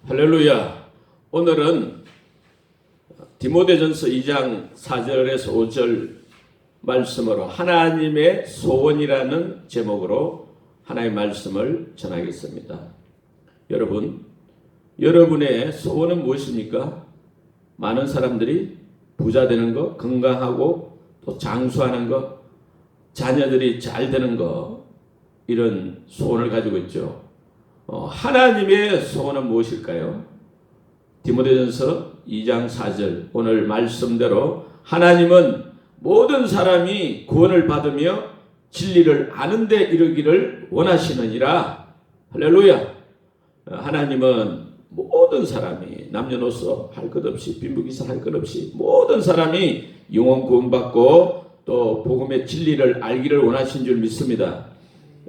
할렐루야. 오늘은 디모데전서 2장 4절에서 5절 말씀으로 하나님의 소원이라는 제목으로 하나님의 말씀을 전하겠습니다. 여러분의 소원은 무엇입니까? 많은 사람들이 부자 되는 거, 건강하고 또 장수하는 거, 자녀들이 잘 되는 거, 이런 소원을 가지고 있죠. 하나님의 소원은 무엇일까요? 디모데전서 2장 4절 오늘 말씀대로 하나님은 모든 사람이 구원을 받으며 진리를 아는 데 이르기를 원하시느니라. 할렐루야. 하나님은 모든 사람이 남녀노소 할 것 없이 빈부귀사 할 것 없이 모든 사람이 영혼 구원받고 또 복음의 진리를 알기를 원하신 줄 믿습니다.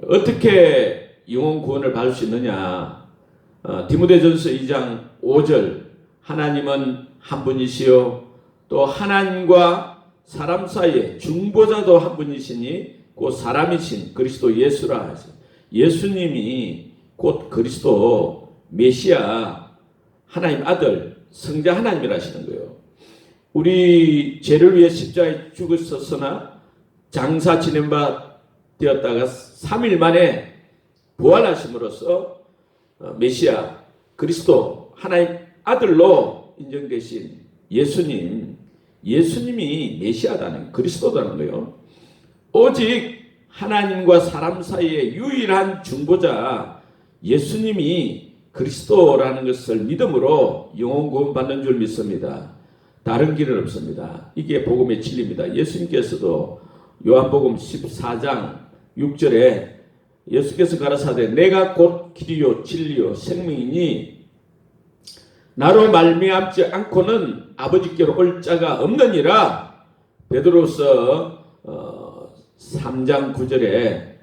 어떻게 영혼 구원을 받을 수 있느냐? 디모데전서 2장 5절 하나님은 한 분이시요 또 하나님과 사람 사이에 중보자도 한 분이시니 곧 사람이신 그리스도 예수라 하죠. 예수님이 곧 그리스도 메시아 하나님 아들 성자 하나님이라 하시는 거예요. 우리 죄를 위해 십자가에 죽으셨으나 장사 지낸 바 되었다가 3일 만에 부활하심으로써 메시아 그리스도 하나님 아들로 인정되신 예수님이 메시아다는 그리스도다는 거예요. 오직 하나님과 사람 사이의 유일한 중보자 예수님이 그리스도라는 것을 믿음으로 영혼 구원 받는 줄 믿습니다. 다른 길은 없습니다. 이게 복음의 진리입니다. 예수님께서도 요한복음 14장 6절에 예수께서 가라사대 내가 곧 길이요 진리요 생명이니 나로 말미암지 않고는 아버지께로 올 자가 없느니라. 베드로서 3장 9절에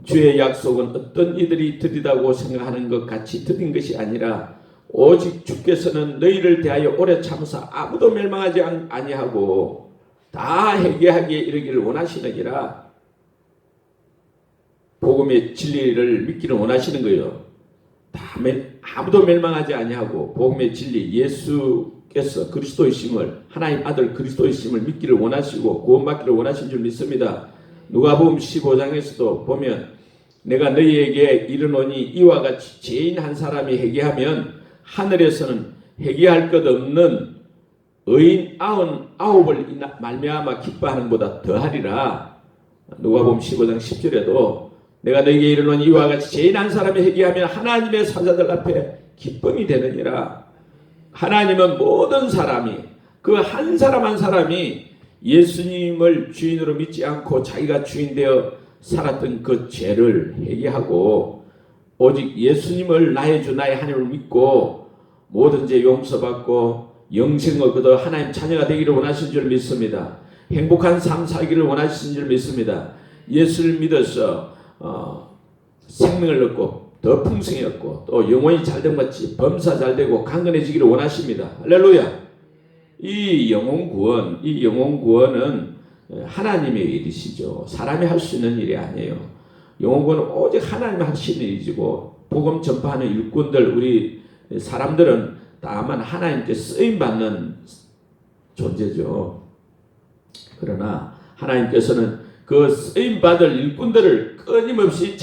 주의 약속은 어떤 이들이 드리다고 생각하는 것 같이 드린 것이 아니라 오직 주께서는 너희를 대하여 오래 참으사 아무도 멸망하지 아니하고 다 회개하기에 이르기를 원하시느니라. 복음의 진리를 믿기를 원하시는 거예요. 아무도 멸망하지 아니하고 복음의 진리 예수께서 그리스도이심을 하나님 아들 그리스도이심을 믿기를 원하시고 구원받기를 원하신 줄 믿습니다. 누가복음 15장에서도 보면 내가 너희에게 이르노니 이와 같이 죄인 한 사람이 회개하면 하늘에서는 회개할 것 없는 의인 99을 말미암아 기뻐하는 보다 더하리라. 누가복음 15장 10절에도 내가 너희에게 이르노니 이와 같이 죄인 한 사람이 회개하면 하나님의 사자들 앞에 기쁨이 되느니라. 하나님은 모든 사람이 그 한 사람 한 사람이 예수님을 주인으로 믿지 않고 자기가 주인 되어 살았던 그 죄를 회개하고 오직 예수님을 나의 주 나의 하나님을 믿고 모든 죄 용서받고 영생을 거둬 하나님 자녀가 되기를 원하신 줄 믿습니다. 행복한 삶 살기를 원하신 줄 믿습니다. 예수를 믿어서 생명을 얻고 더 풍성해졌고 또 영혼이 잘된 것 같이 범사 잘되고 강건해지기를 원하십니다. 할렐루야. 이 영혼 구원은 하나님의 일이시죠. 사람이 할 수 있는 일이 아니에요. 영혼 구원은 오직 하나님이 하시는 일이고 복음 전파하는 일꾼들 우리 사람들은 다만 하나님께 쓰임받는 존재죠. 그러나 하나님께서는 그 쓰임받을 일꾼들을 끊임없이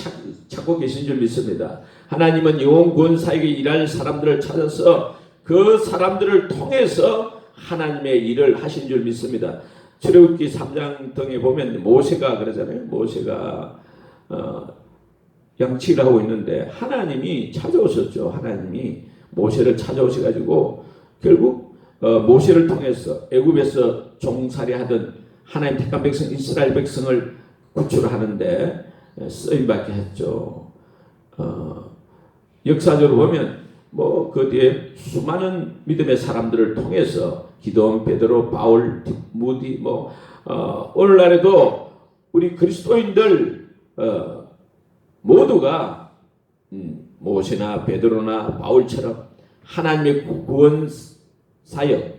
찾고 계신 줄 믿습니다. 하나님은 영혼 구원사에게 일할 사람들을 찾아서 그 사람들을 통해서 하나님의 일을 하신 줄 믿습니다. 출애굽기 3장 등에 보면 모세가 그러잖아요. 모세가 양치기를 하고 있는데 하나님이 찾아오셨죠. 하나님이 모세를 찾아오셔가지고 결국 모세를 통해서 애굽에서 종살이하던 하나님 택한 백성 이스라엘 백성을 구출하는데 쓰임받게 했죠. 역사적으로 보면 그 뒤에 수많은 믿음의 사람들을 통해서 기도원, 베드로, 바울, 무디 오늘날에도 우리 그리스도인들 모두가 모세나 베드로나 바울처럼 하나님의 구원 사역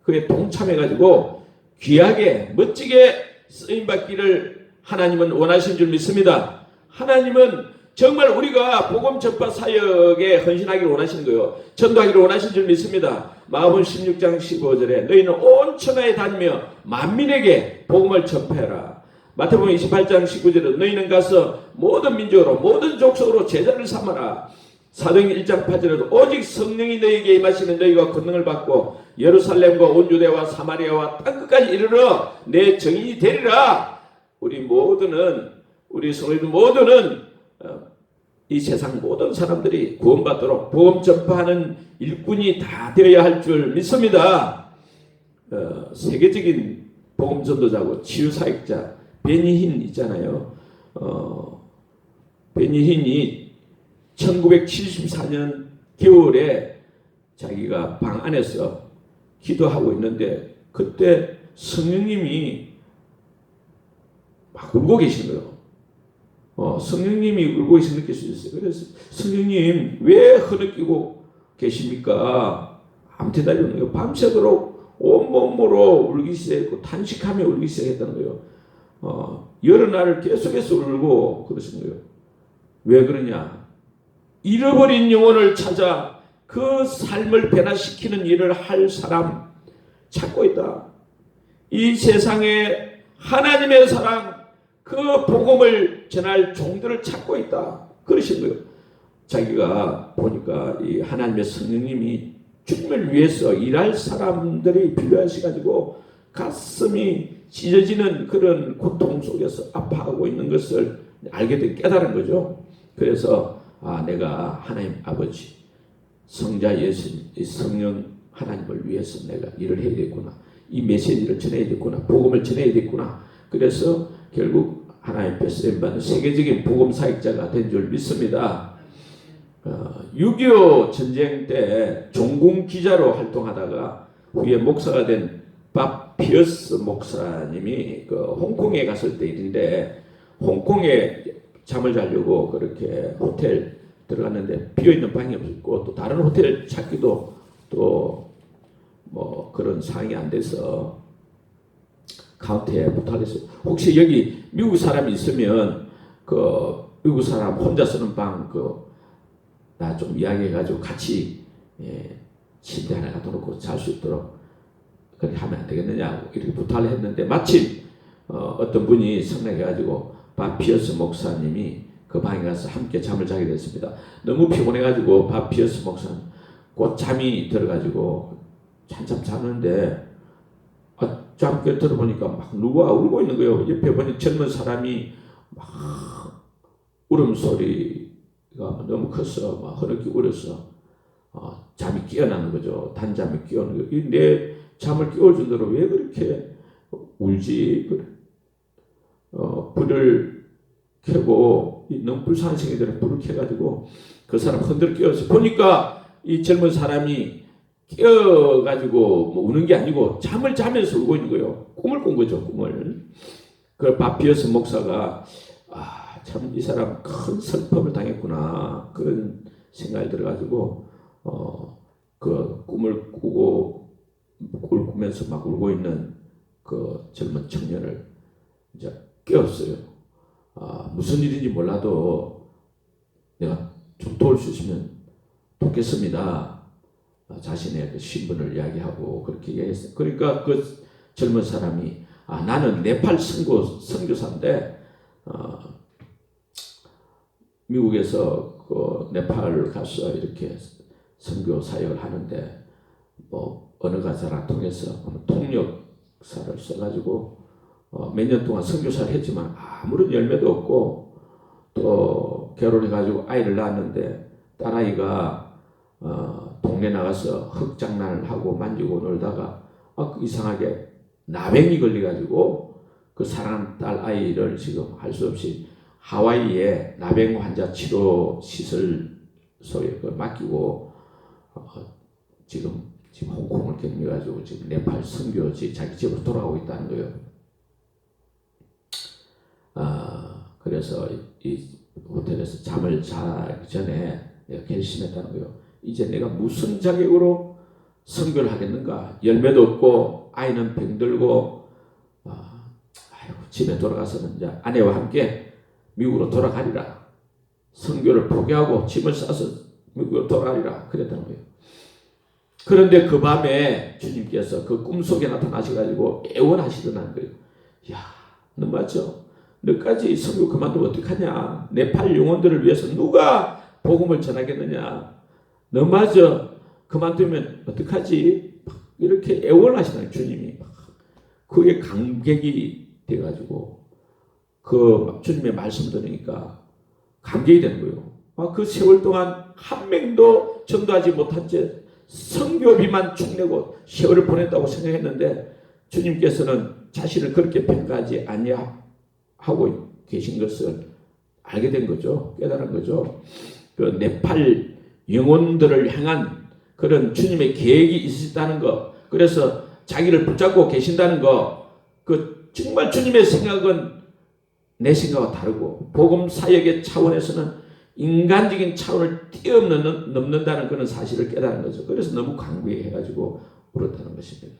그에 동참해가지고 귀하게 멋지게 쓰임받기를 하나님은 원하신 줄 믿습니다. 하나님은 정말 우리가 복음 전파 사역에 헌신하기를 원하시는 거예요. 전도하기를 원하시는 줄 믿습니다. 마가복음 16장 15절에 너희는 온 천하에 다니며 만민에게 복음을 전파해라. 마태복음 28장 19절에 너희는 가서 모든 민족으로 모든 족속으로 제자를 삼아라. 사도행전 1장 8절에도 오직 성령이 너희에게 임하시면 너희가 권능을 받고 예루살렘과 온 유대와 사마리아와 땅끝까지 이르러 내 증인이 되리라. 우리 성도들 모두는 이 세상 모든 사람들이 구원받도록 복음 전파하는 일꾼이 다 되어야 할 줄 믿습니다. 세계적인 복음 전도자고 치유사역자 베니힌 있잖아요. 베니힌이 1974년 겨울에 자기가 방 안에서 기도하고 있는데 그때 성령님이 막 울고 계신 거예요. 성령님이 울고 계신 느낄 수 있어요. 그래서 성령님 왜 흐느끼고 계십니까? 아무 대답이 없는 거예요. 밤새도록 온몸으로 울기 시작했고 탄식하며 울기 시작했다는 거예요. 여러 날을 계속해서 울고 그러신 거예요. 왜 그러냐? 잃어버린 영혼을 찾아 그 삶을 변화시키는 일을 할 사람 찾고 있다. 이 세상에 하나님의 사랑, 그 복음을 전할 종들을 찾고 있다. 그러신 거예요. 자기가 보니까 이 하나님의 성령님이 주님을 위해서 일할 사람들이 필요하셔가지고 가슴이 찢어지는 그런 고통 속에서 아파하고 있는 것을 알게 된 깨달은 거죠. 그래서 내가 하나님 아버지, 성자 예수, 성령 하나님을 위해서 내가 일을 해야 되겠구나. 이 메시지를 전해야 되겠구나. 복음을 전해야 되겠구나. 그래서 결국 하나님 뺏음 받는 세계적인 복음 사역자가 된 줄 믿습니다. 6.25 전쟁 때 종군 기자로 활동하다가 후에 목사가 된 밥 피어스 목사님이 홍콩에 갔을 때 일인데, 홍콩에 잠을 자려고 그렇게 호텔 들어갔는데 비어있는 방이 없었고 또 다른 호텔 찾기도 또 뭐 그런 상황이 안 돼서 카운터에 부탁했어요. 혹시 여기 미국 사람이 있으면 미국 사람 혼자 쓰는 방 나 좀 이야기해가지고 같이 침대 하나 갖다 놓고 잘 수 있도록 그렇게 하면 안 되겠느냐고 이렇게 부탁을 했는데 마침 어떤 분이 성례해가지고 밥 피어스 목사님이 그 방에 가서 함께 잠을 자게 됐습니다. 너무 피곤해가지고 밥 피어스 목사님 곧 잠이 들어가지고 한참 자는데 잠깨 들어보니까 막 누가 울고 있는 거예요. 옆에 보니 젊은 사람이 막 울음소리가 너무 커서 막 흐느끼 울어서 잠이 깨어나는 거죠. 단잠이 깨어나는 거예요. 내 잠을 깨워준 대로 왜 그렇게 울지? 불을 켜고 너무 불쌍한 생애들은 불을 켜가지고 그 사람 흔들어 깨워서 보니까 이 젊은 사람이 깨어가지고 뭐 우는 게 아니고 잠을 자면서 울고 있는 거예요. 꿈을 꾼 거죠, 꿈을. 그 바피어스 목사가 참 이 사람 큰 슬픔을 당했구나 그런 생각이 들어가지고 그 꿈을 꾸면서 막 울고 있는 그 젊은 청년을 이제 깨웠어요. 무슨 일인지 몰라도 내가 좀 도울 수 있으면 돕겠습니다. 자신의 그 신분을 이야기하고 그렇게 얘기했어요. 그러니까 그 젊은 사람이 나는 네팔 선교사인데 미국에서 그 네팔 가서 이렇게 선교 사역을 하는데 뭐 어느 가사랑 통해서 통역사를 써가지고 몇 년 동안 선교사를 했지만 아무런 열매도 없고 또 결혼해가지고 아이를 낳았는데 딸아이가 동네 나가서 흙장난을 하고 만지고 놀다가 이상하게 나병이 걸려가지고 그 사랑하는 딸 아이를 지금 할 수 없이 하와이에 나병 환자 치료 시설소에 맡기고 지금 홍콩을 경유해가지고 지금 네팔 선교지 자기 집으로 돌아가고 있다는 거예요. 그래서 이 호텔에서 잠을 자기 전에 내가 결심했다는 거예요. 이제 내가 무슨 자격으로 선교를 하겠는가? 열매도 없고 아이는 병들고 집에 돌아가서는 이제 아내와 함께 미국으로 돌아가리라. 선교를 포기하고 짐을 싸서 미국으로 돌아가리라 그랬다는 거예요. 그런데 그 밤에 주님께서 그 꿈속에 나타나셔가지고 애원하시더라는 거예요. 야, 너 맞죠? 너까지 선교 그만두면 어떡하냐? 네팔 영혼들을 위해서 누가 복음을 전하겠느냐? 너 맞아? 그만두면 어떡하지? 이렇게 애원하시는 주님이. 그게 감격이 돼가지고 그 주님의 말씀 들으니까 감격이 되는 거예요. 그 세월 동안 한 명도 전도하지 못한 채 선교비만 축내고 세월을 보냈다고 생각했는데 주님께서는 자신을 그렇게 평가하지 아니하고 계신 것을 알게 된 거죠. 깨달은 거죠. 그 네팔 영혼들을 향한 그런 주님의 계획이 있으시다는 것, 그래서 자기를 붙잡고 계신다는 것, 그 정말 주님의 생각은 내 생각과 다르고 복음 사역의 차원에서는 인간적인 차원을 뛰어넘는다는 그런 사실을 깨달은 거죠. 그래서 너무 강구해가지고 울었다는 것입니다.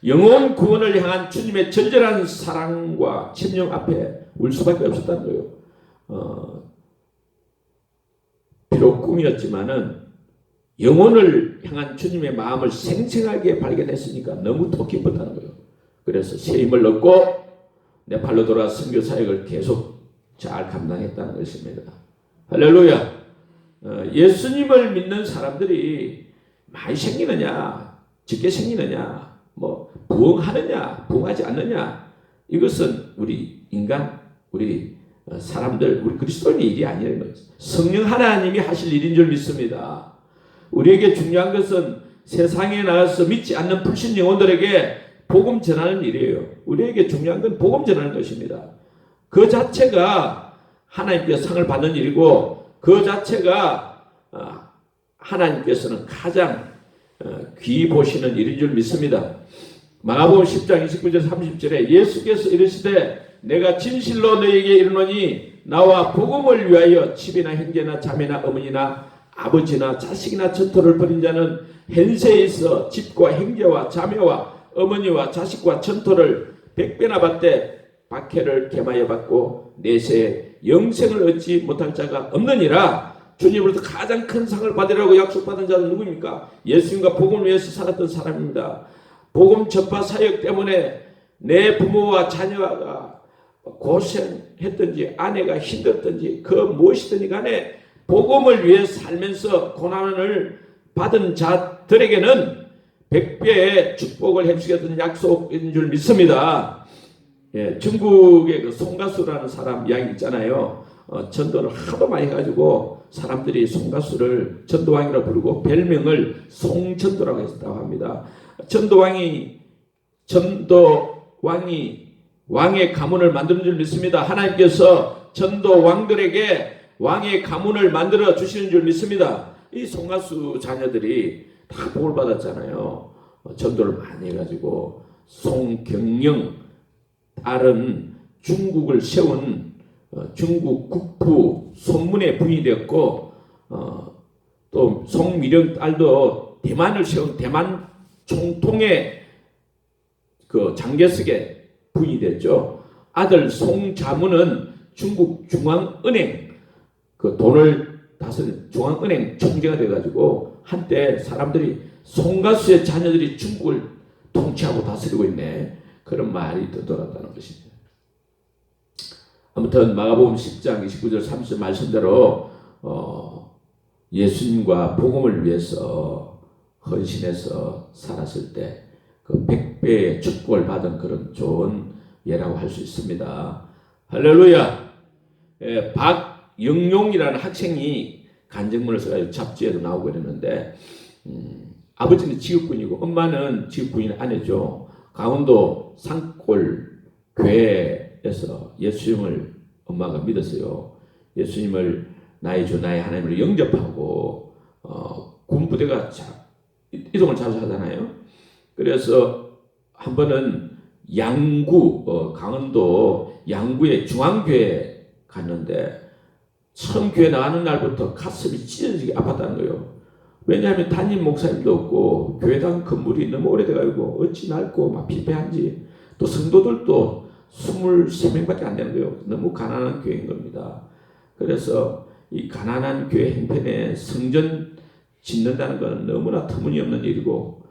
영혼 구원을 향한 주님의 절절한 사랑과 침령 앞에 울 수밖에 없었다는 거예요. 비록 꿈이었지만은 영혼을 향한 주님의 마음을 생생하게 발견했으니까 너무 더 기뻤다는 거예요. 그래서 새 힘을 얻고 네팔로 돌아 선교 사역을 계속 잘 감당했다는 것입니다. 할렐루야. 예수님을 믿는 사람들이 많이 생기느냐, 적게 생기느냐, 뭐 부흥하느냐, 부흥하지 않느냐, 이것은 우리 인간, 우리 사람들, 우리 그리스도인의 일이 아니라는 거죠. 성령 하나님이 하실 일인 줄 믿습니다. 우리에게 중요한 것은 세상에 나가서 믿지 않는 불신 영혼들에게 복음 전하는 일이에요. 우리에게 중요한 건 복음 전하는 것입니다. 그 자체가 하나님께서 상을 받는 일이고 그 자체가 하나님께서는 가장 귀히 보시는 일인 줄 믿습니다. 마가복음 10장 29절 30절에 예수께서 이르시되 내가 진실로 너에게 이르노니 나와 복음을 위하여 집이나 형제나 자매나 어머니나 아버지나 자식이나 전토를 벌인 자는 현세에 있어 집과 형제와 자매와 어머니와 자식과 전토를 100배나 받되 박해를 겸하여 받고 내세 영생을 얻지 못할 자가 없느니라. 주님으로부터 가장 큰 상을 받으라고 약속받은 자는 누구입니까? 예수님과 복음을 위해서 살았던 사람입니다. 복음 전파 사역 때문에 내 부모와 자녀가 고생했든지 아내가 힘들든지 그 무엇이든지 간에 복음을 위해 살면서 고난을 받은 자들에게는 100배의 축복을 해주겠다는 약속인 줄 믿습니다. 예, 중국의 그 송가수라는 사람 이야기 있잖아요. 전도를 하도 많이 해가지고 사람들이 송가수를 전도왕이라고 부르고 별명을 송전도라고 했다고 합니다. 전도왕이 왕의 가문을 만드는 줄 믿습니다. 하나님께서 전도왕들에게 왕의 가문을 만들어 주시는 줄 믿습니다. 이 송가수 자녀들이 다 복을 받았잖아요. 전도를 많이 해가지고 송경영 딸은 중국을 세운 중국 국부 손문의 부인이 되었고 또 송미령 딸도 대만을 세운 대만 총통의 그 장개석의 부인이 됐죠. 아들 송자문은 중국 중앙은행 그 돈을 다스린 중앙은행 총재가 돼가지고 한때 사람들이 송가수의 자녀들이 중국을 통치하고 다스리고 있네, 그런 말이 떠돌았다는 것입니다. 아무튼 마가복음 10장 29절 30절 말씀대로 예수님과 복음을 위해서 헌신해서 살았을 때 그 100배의 축복을 받은 그런 좋은 예라고 할 수 있습니다. 할렐루야. 박영용이라는 학생이 간증문을 써가지고 잡지에도 나오고 이랬는데 아버지는 지급군이고 엄마는 지급군이 아니죠. 강원도 산골 교회에서 예수님을 엄마가 믿었어요. 예수님을 나의 주 나의 하나님을 영접하고 군부대가 이동을 자주 하잖아요. 그래서 한 번은 양구 강원도 양구의 중앙교회에 갔는데 처음 교회 나가는 날부터 가슴이 찢어지게 아팠다는 거예요. 왜냐하면 담임 목사님도 없고 교회당 건물이 너무 오래돼가지고 어찌 낡고 막 피폐한지, 또 성도들도 23명밖에 안 되는 거예요. 너무 가난한 교회인 겁니다. 그래서 이 가난한 교회 형편에 성전 짓는다는 것은 너무나 터무니없는 일이고,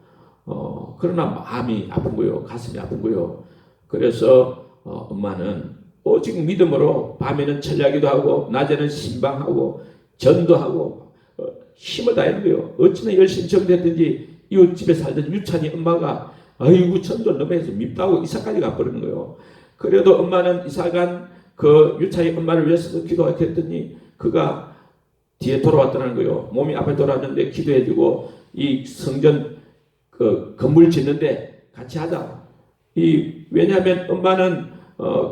그러나 마음이 아픈 거예요. 가슴이 아픈 거예요. 그래서 엄마는 오직 믿음으로 밤에는 철야기도 하고 낮에는 신방하고 전도하고 힘을 다하는 거예요. 어찌나 열심히 전도했든지 이웃집에 살던 유찬이 엄마가 아이고 전도를 너무 해서 밉다고 이사까지 가버리는 거예요. 그래도 엄마는 이사 간 그 유찬이 엄마를 위해서도 기도했더니 그가 뒤에 돌아왔다는 거예요. 몸이 앞에 돌아왔는데 기도해주고 이 성전 그 건물 짓는데 같이 하자. 왜냐하면 엄마는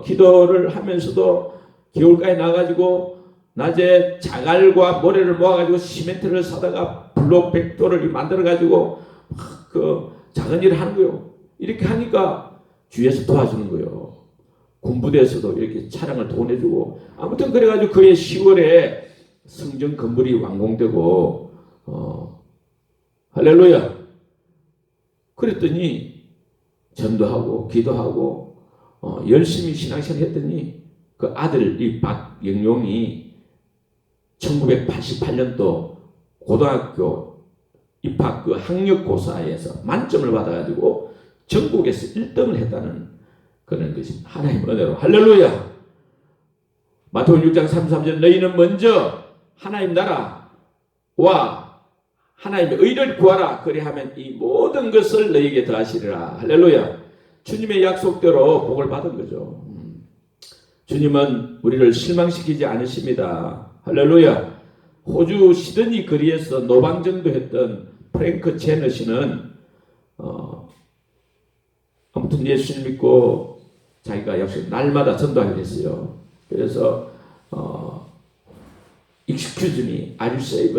기도를 하면서도 겨울까지 나가지고 낮에 자갈과 모래를 모아가지고 시멘트를 사다가 블록 100도를 만들어가지고 그 작은 일을 하는 거예요. 이렇게 하니까 주위에서 도와주는 거예요. 군부대에서도 이렇게 차량을 도내주고 아무튼 그래가지고 그해 10월에 성전 건물이 완공되고 할렐루야. 그랬더니 전도하고 기도하고 열심히 신앙생활 했더니 그 아들 이 박영용이 1988년도 고등학교 입학 그 학력고사에서 만점을 받아가지고 전국에서 1등을 했다는 그런 것이 하나님의 은혜로 할렐루야. 마태복음 6장 33절 너희는 먼저 하나님 나라와 하나님의 의를 구하라. 그리하면 이 모든 것을 너희에게 더하시리라. 할렐루야. 주님의 약속대로 복을 받은 거죠. 주님은 우리를 실망시키지 않으십니다. 할렐루야. 호주 시드니 거리에서 노방전도 했던 프랭크 제너 씨는 아무튼 예수님 믿고 자기가 약속 날마다 전도하게 됐어요. 그래서 Excuse me, are you saved?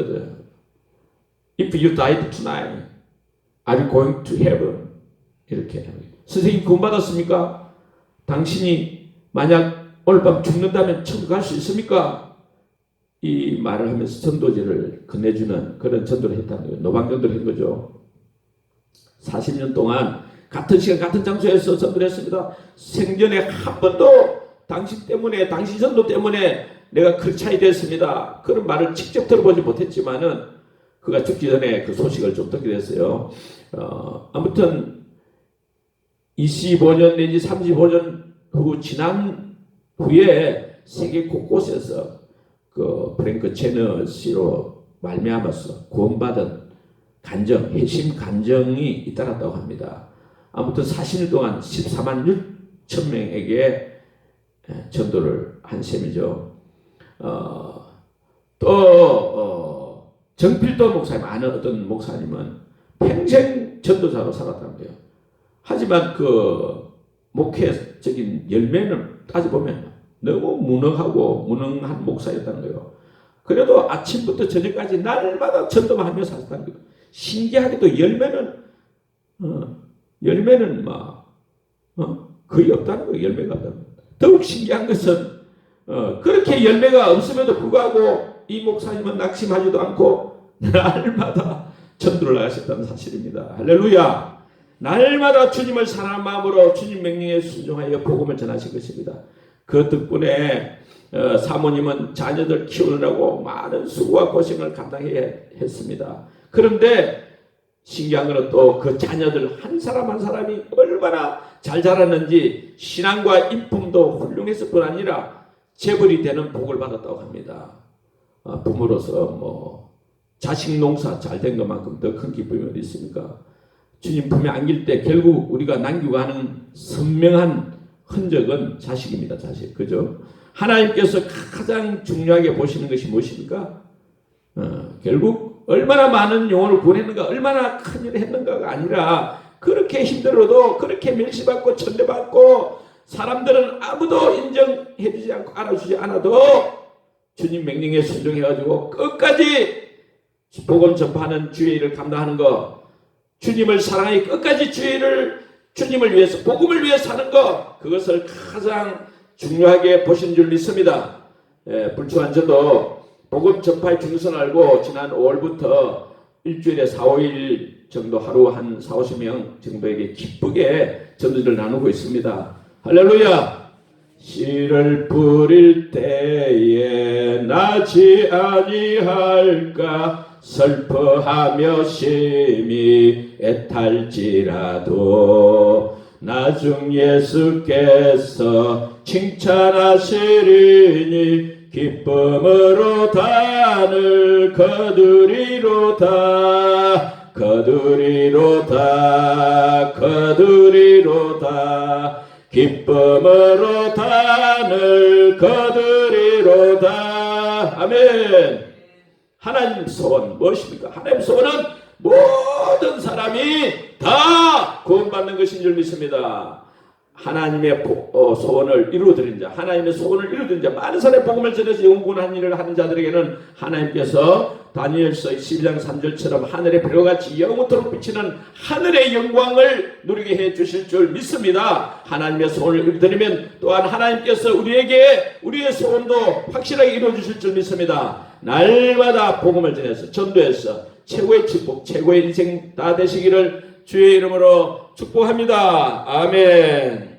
If you died tonight, are you going to heaven? 이렇게 선생님 구원받았습니까? 당신이 만약 오늘 밤 죽는다면 천국 갈 수 있습니까? 이 말을 하면서 전도지를 건네주는 그런 전도를 했다는 거예요. 노방전도를 한 거죠. 40년 동안 같은 시간 같은 장소에서 전도를 했습니다. 생전에 한 번도 당신 때문에 당신 전도 때문에 내가 크리스찬이 됐습니다. 그런 말을 직접 들어보지 못했지만은 그가 죽기 전에 그 소식을 좀 듣게 됐어요. 아무튼 25년 내지 35년 후 지난 후에 세계 곳곳에서 그 프랭크 제너 씨로 말미암아서 구원받은 간정, 회심 간정이 잇따랐다고 합니다. 아무튼 40년 동안 14만 6천 명에게 전도를 한 셈이죠. 또 정필도 목사님 아는 어떤 목사님은 평생 전도자로 살았다는 거예요. 하지만 그 목회적인 열매는 따져보면 너무 무능한 목사였다는 거예요. 그래도 아침부터 저녁까지 날마다 전도만 하며 살았다는 거예요. 신기하게도 열매는 거의 없다는 거예요. 열매가 없다는 거예요. 더욱 신기한 것은 그렇게 열매가 없음에도 불구하고 이 목사님은 낙심하지도 않고 날마다 전도를 하셨다는 사실입니다. 할렐루야. 날마다 주님을 사랑하는 마음으로 주님 명령에 순종하여 복음을 전하신 것입니다. 그 덕분에 사모님은 자녀들 키우느라고 많은 수고와 고생을 감당해야 했습니다. 그런데 신기한 것은 또 그 자녀들 한 사람 한 사람이 얼마나 잘 자랐는지 신앙과 인품도 훌륭했을 뿐 아니라 재벌이 되는 복을 받았다고 합니다. 부모로서 자식 농사 잘 된 것만큼 더 큰 기쁨이 어디 있습니까? 주님 품에 안길 때 결국 우리가 남기고 가는 선명한 흔적은 자식입니다. 자식. 그죠? 하나님께서 가장 중요하게 보시는 것이 무엇입니까? 결국 얼마나 많은 영혼을 구원했는가, 얼마나 큰 일을 했는가가 아니라 그렇게 힘들어도 그렇게 멸시받고 천대받고 사람들은 아무도 인정해주지 않고 알아주지 않아도 주님 명령에 순종해가지고 끝까지 복음 전파하는 주의 일을 감당하는 것, 주님을 사랑하여 끝까지 주님을 위해서 복음을 위해 사는 것, 그것을 가장 중요하게 보신 줄 믿습니다. 불추한 저도 복음 전파의 중요성을 알고 지난 5월부터 일주일에 4, 5일 정도 하루 한 4, 50명 정도에게 기쁘게 전도를 나누고 있습니다. 할렐루야. 씨를 뿌릴 때에 나지 아니할까 슬퍼하며 심히 애탈지라도 나중 예수께서 칭찬하시리니 기쁨으로 단을 거두리로다 거두리로다 거두리로다 기쁨으로 단을 거두리로다. 아멘. 하나님 소원 무엇입니까? 하나님 소원은 모든 사람이 다 구원받는 것인 줄 믿습니다. 하나님의 소원을 이루어드린 자, 하나님의 소원을 이루어드린 자, 많은 사람의 복음을 전해서 영원한 일을 하는 자들에게는 하나님께서 다니엘서 12장 3절처럼 하늘의 별과 같이 영원토록 비치는 하늘의 영광을 누리게 해 주실 줄 믿습니다. 하나님의 소원을 이루어드리면 또한 하나님께서 우리에게 우리의 소원도 확실하게 이루어 주실 줄 믿습니다. 날마다 복음을 전해서 전도해서 최고의 축복, 최고의 인생 다 되시기를 주의 이름으로 축복합니다. 아멘.